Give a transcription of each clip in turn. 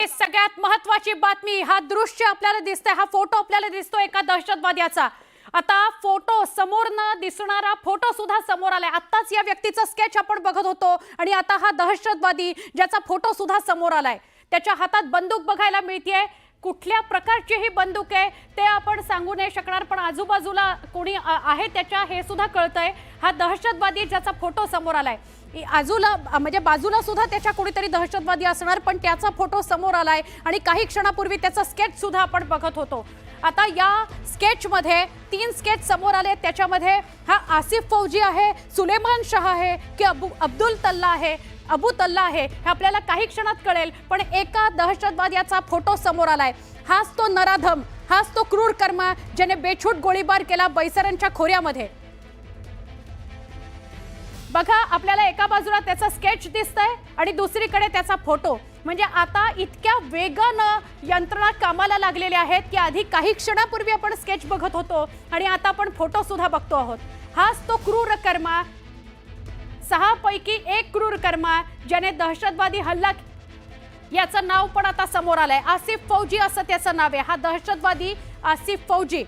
सगळ्यात महत्त्वाची बातमी, हा दृश्य आपल्याला दिसतंय, हा फोटो आपल्याला दिसतोय एका दहशतवाद्याचा। आता फोटो समोर न दिसणारा फोटो सुद्धा समोर आलाय। आत्ताच या व्यक्तीचा स्केच आपण बघत होतो आणि आता हा दहशतवादी ज्याचा फोटो सुद्धा समोर आलाय, त्याच्या हातात बंदूक बघायला मिळतेय। कुठल्या प्रकारची ही बंदूक आहे ते आपण सांगू नाही शकणार, पण आजूबाजूला कोणी आहे त्याच्या हे सुद्धा कळतंय। हा दहशतवादी ज्याचा फोटो समोर आलाय, आजूला म्हणजे बाजूला सुद्धा त्याच्या कोणीतरी दहशतवादी असणार, पण त्याचा फोटो समोर आलाय आणि काही क्षणापूर्वी त्याचा स्केच सुद्धा आपण बघत होतो। आता या स्केच मध्ये 3 स्केच समोर आले, त्याच्यामध्ये हा आसिफ फौजी आहे, सुलेमान शाह आहे की अब्दुल तल्ला आहे, अबू तल्ला आहे हे आपल्याला काही क्षणात कळेल, पण एका दहशतवाद्याचा फोटो समोर आलाय। हाच तो नराधम, हाच तो क्रूर कर्मा ज्याने बेछूट गोळीबार केला बैसरांच्या खोऱ्यामध्ये। बघा, आपल्याला एका बाजूला त्याचा स्केच दिसतंय आणि दुसरीकडे त्याचा फोटो। म्हणजे आता इतक्या वेगानं यंत्रणा कामाला लागलेल्या आहेत की आधी काही क्षणापूर्वी आपण स्केच बघत होतो आणि आता आपण फोटो सुद्धा बघतो आहोत। हाच तो क्रूर कर्मा, 6 पैकी 1 क्रूर कर्मा ज्याने दहशतवादी हल्ला, याचं नाव पण आता समोर आलंय। आसिफ फौजी असं त्याचं नाव आहे। हा दहशतवादी आसिफ फौजी,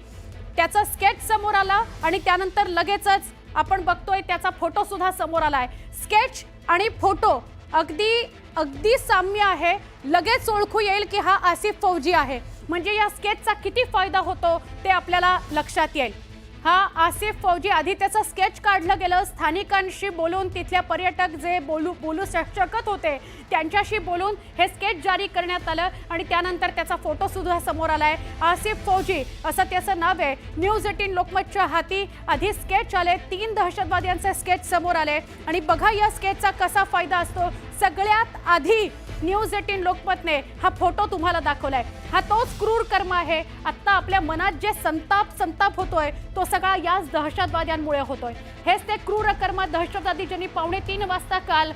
त्याचा स्केच समोर आला आणि त्यानंतर लगेचच आपण बघतोय त्याचा फोटो सुद्धा समोर आलाय। स्केच आणि फोटो अगदी साम्य आहे, लगेच ओळखू येईल की हा आसिफ फौजी आहे। म्हणजे या स्केचचा किती फायदा होतो ते आपल्याला लक्षात येईल। हा आसिफ फौजी, आधी त्याचा स्केच काढलं गेलं, स्थानिकांशी बोलून, तिथल्या पर्यटक जे बोलू शकत होते त्यांच्याशी बोलून हे स्केच जारी करण्यात आलं आणि त्यानंतर त्याचा फोटो सुद्धा समोर आलाय। आसिफ फौजी असं त्याचं नाव आहे। न्यूज 18 लोकमतच्या हाती आधी स्केच आले, 3 दहशतवाद्यांचे स्केच समोर आले आणि बघा या स्केचचा कसा फायदा असतो। सगळ्यात आधी न्यूज 18 लोकमतने हा फोटो तुम्हाला दाखवलाय। हा तोच क्रूर कर्म आहे। आता आपल्या मनात जे संताप होतोय तो सगळा याच दहशतवाद्यांमुळे होतोय। हेच ते क्रूर कर्म दहशतवादी ज्यांनी 2:45 वाजता काल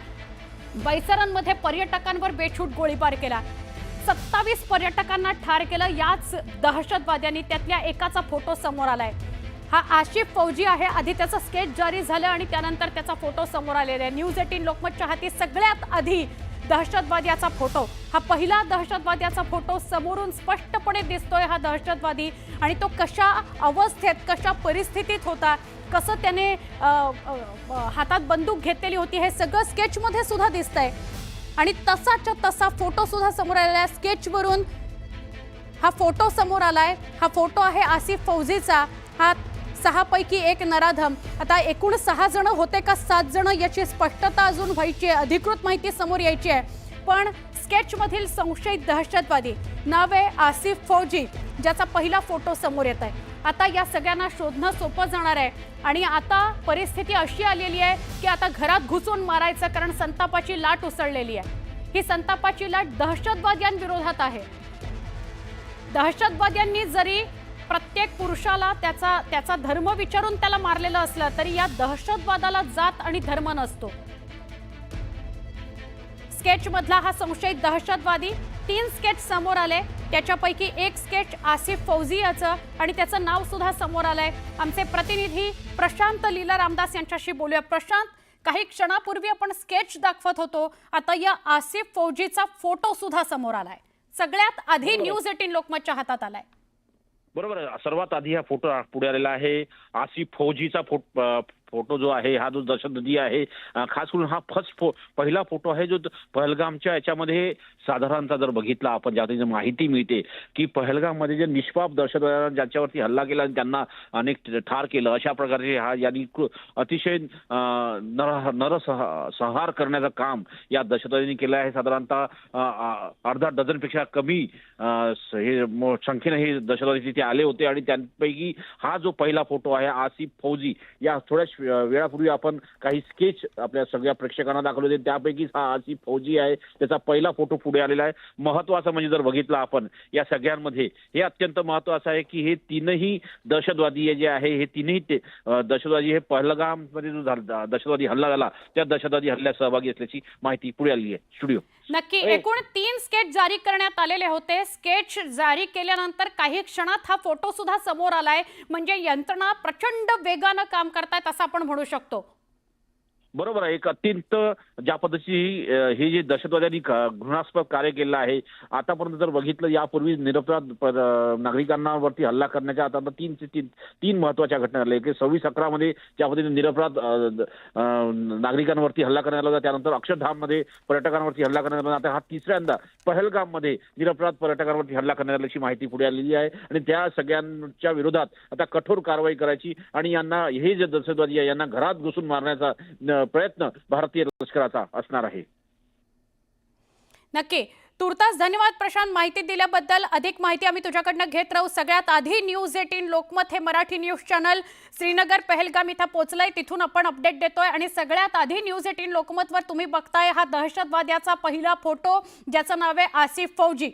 बैसरांमध्ये पर्यटकांवर बेछूट गोळीबार केला, 27 पर्यटकांना ठार केलं याच दहशतवाद्यांनी। त्यातल्या एकाचा फोटो समोर आलाय। हा आसिफ फौजी आहे। आधी त्याचा स्केच जारी झालं आणि त्यानंतर त्याचा फोटो समोर आलेला आहे। न्यूज 18 लोकमतच्या हाती सगळ्यात आधी दहशतवाद्याचा फोटो, हा पहिला दहशतवाद्याचा फोटो समोरून स्पष्टपणे दिसतोय। हा दहशतवादी आणि तो कशा अवस्थेत, कशा परिस्थितीत होता, कसं त्याने हातात बंदूक घेतलेली होती, हे सगळं स्केचमध्ये सुद्धा दिसतंय आणि तसाच्या तसा फोटो सुद्धा समोर आलेला आहे। स्केचवरून हा फोटो समोर आलाय। हा फोटो आहे आसिफ फौजीचा। हा 6 पैकी 1 नराधम। आता एकूण 6 जण होते का 7 जण याची स्पष्टता अजून व्हायची आहे, अधिकृत माहिती समोर यायची आहे। पण स्केचमधील संशयित दहशतवादी नाव आहे आसिफ फौजी, ज्याचा पहिला फोटो समोर येत आहे। आता या सगळ्यांना शोधणं सोपं जाणार आहे आणि आता परिस्थिती अशी आलेली आहे की आता घरात घुसून मारायचं, कारण संतापाची लाट उसळलेली आहे। ही संतापाची लाट दहशतवाद्यांविरोधात आहे। दहशतवाद्यांनी जरी प्रत्येक पुरुषाला त्याचा धर्म विचारून त्याला मारलेलं असलं तरी या दहशतवादाला जात आणि धर्म नसतो। स्केच मधला हा संशयित दहशतवादी, 3 स्केच समोर आले, त्याच्यापैकी 1 स्केच आसिफ फौजी याचं आणि त्याचं नाव सुद्धा समोर आलंय। आमचे प्रतिनिधी प्रशांत लीला रामदास यांच्याशी बोलूया। प्रशांत, काही क्षणापूर्वी आपण स्केच दाखवत होतो, आता या आसिफ फौजीचा फोटो सुद्धा समोर आलाय, सगळ्यात आधी न्यूज 18 लोकमतच्या हातात आलाय। बरोबर, सर्वात आधी हा फोटो पुढे आलेला आहे। आसिफ फौजीचा फोटो जो आहे, हा जो दहशतवादी आहे, खास करून हा पहिला फोटो आहे जो पहलगामच्या याच्यामध्ये साधारणतः जर बघितला आपण, ज्याची माहिती मिळते की पहलगाममध्ये जे निष्पाप दहशतवाद्यांना ज्याच्यावरती हल्ला केला आणि त्यांना अनेक ठार केलं, अशा प्रकारचे हा यांनी अतिशय नरसंहार करण्याचं काम या दहशतवाद्यांनी केलं आहे। साधारणतः अर्धा डझनपेक्षा कमी संख्येने हे दहशतवादी तिथे आले होते आणि त्यांपैकी हा जो पहिला फोटो आहे आसिफ फौजी, या थोड्या वेळापूर्वी आपण काही स्केच आपल्या सगळ्या प्रेक्षकांना दाखवले होते, त्यापैकी हा आसिफ फौजी आहे। त्याचा पहिला फोटो पुढे आलेला आहे। महत्वाचं म्हणजे जर बघितलं आपण या सगळ्यांमध्ये, हे अत्यंत महत्वाचं आहे की हे 3ही दहशतवादी जे आहे, हे 3ही दहशतवादी हे पहलगाममध्ये जो दहशतवादी हल्ला झाला त्या दहशतवादी हल्ल्यात सहभागी असल्याची माहिती पुढे आली आहे। स्टुडिओ नक्की, एकूण 3 स्केच जारी करण्यात आलेले होते। स्केच जारी केल्यानंतर काही क्षणात हा फोटो सुद्धा समोर आलाय, म्हणजे यंत्रणा प्रचंड वेगानं काम करतायत असं आपण म्हणू शकतो। बरोबर आहे. एक अत्यंत ज्या पद्धतीची हे जे दहशतवाद्यांनी घृणास्पद कार्य केलं आहे. आतापर्यंत जर बघितलं यापूर्वी निरपराध नागरिकांवरती हल्ला करण्याच्या आता तीन महत्वाच्या घटना झाल्या. की 26/11 मध्ये ज्या पद्धतीने निरपराध नागरिकांवरती हल्ला करण्यात आला, त्यानंतर अक्षरधाममध्ये पर्यटकांवरती हल्ला करण्यात आला. आता हा तिसऱ्यांदा पहलगाममध्ये निरपराध पर्यटकांवरती हल्ला करण्यात आल्याची माहिती पुढे आलेली आहे आणि त्या सगळ्यांच्या विरोधात आता कठोर कारवाई करायची आणि यांना हे जे दहशतवादी आहे यांना घरात घुसून मारण्याचा प्रयत्न भारतीय लष्कराचा असणार आहे. नक्की. तुर्तास धन्यवाद प्रशांत, माहिती दिल्याबद्दल. अधिक माहिती आम्ही तुझ्याकडनं घेत राहू. सगळ्यात आधी न्यूज18 लोकमत हे मराठी न्यूज चॅनल श्रीनगर पहलगाम इथं पोहोचलंय, तिथून आपण अपडेट देतोय आणि सगळ्यात आधी न्यूज18 लोकमतवर तुम्ही बघताय हा दहशतवाद्याचा पहिला फोटो ज्याचं नाव आहे आसिफ फौजी.